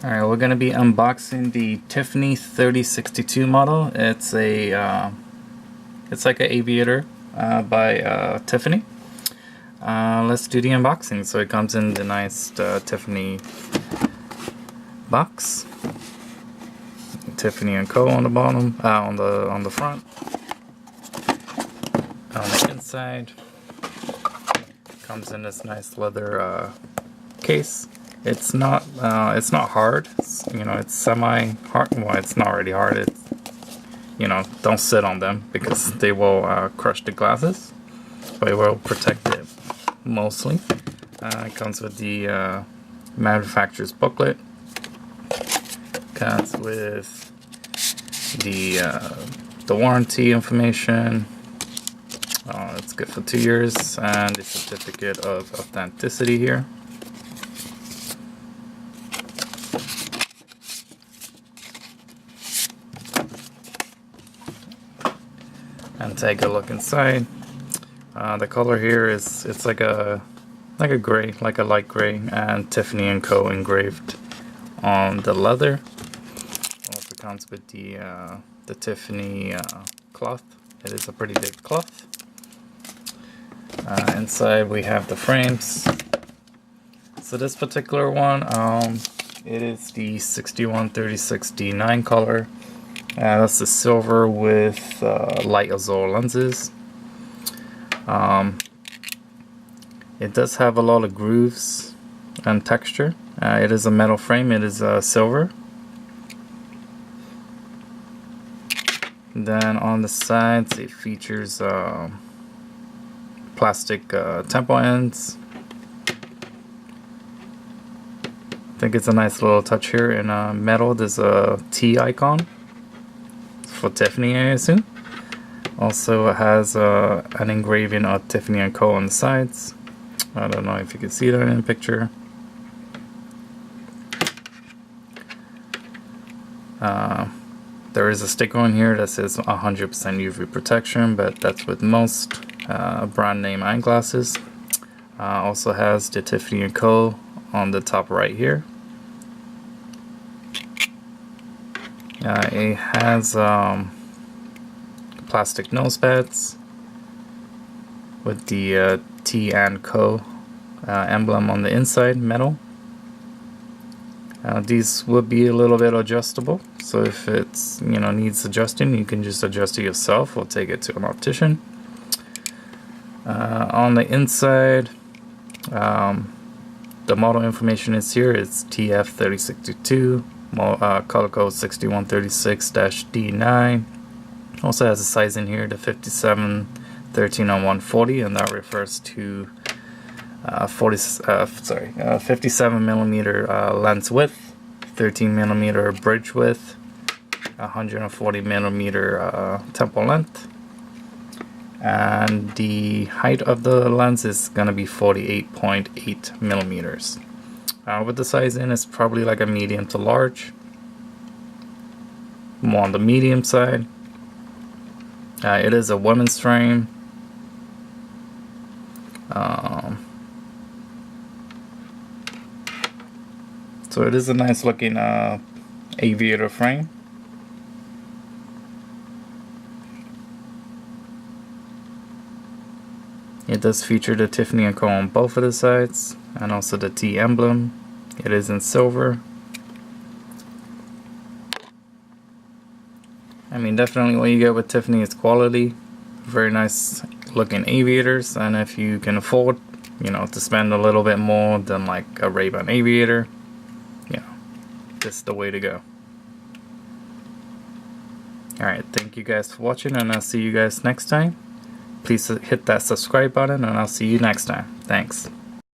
Alright, we're going to be unboxing the Tiffany 3062 model. It's a it's like an aviator by Tiffany. Let's do the unboxing. So it comes in the nice Tiffany box. Tiffany and Co. on the bottom, on the front. On the inside, comes in this nice leather case. It's not hard. It's semi-hard. Well, it's not really hard. It's, don't sit on them because they will crush the glasses, but it will protect it mostly. It comes with the manufacturer's booklet. Comes with the warranty information. It's good for 2 years, and the certificate of authenticity here. And take a look inside. The color here it's like a gray, like a light gray, and Tiffany and Co. engraved on the leather. Also comes with the Tiffany cloth. It is a pretty big cloth. Inside we have the frames. So this particular one, it is the 6136 D9 color. That's the silver with Light Azure lenses. It does have a lot of grooves and texture. It is a metal frame. It is silver. Then on the sides it features plastic tempo ends. I think it's a nice little touch here. In metal there's a T icon for Tiffany, I assume. Also it has an engraving of Tiffany and Co. on the sides. I don't know if you can see that in the picture. There is a sticker on here that says 100% UV protection, but that's with most brand name eyeglasses. Also has the Tiffany and Co. on the top right here. It has plastic nose pads with the T and Co. Emblem on the inside, metal. These would be a little bit adjustable, so if it's needs adjusting, you can just adjust it yourself or take it to an optician. On the inside, the model information is here. It's TF3062, color code 6136-D9. Also has a size in here, the 57 13 on 140, and that refers to 57 millimeter lens width, 13 millimeter bridge width, 140 millimeter temple length, and the height of the lens is gonna be 48.8 millimeters. With the size in, it's probably like a medium to large, more on the medium side. It is a women's frame. So it is a nice looking aviator frame. It does feature the Tiffany and Co. on both of the sides, and also the T emblem. It is in silver. I mean, definitely what you get with Tiffany is quality. Very nice looking aviators, and if you can afford, to spend a little bit more than like a Ray-Ban aviator, this is the way to go. Alright, thank you guys for watching, and I'll see you guys next time. Please hit that subscribe button, and I'll see you next time. Thanks.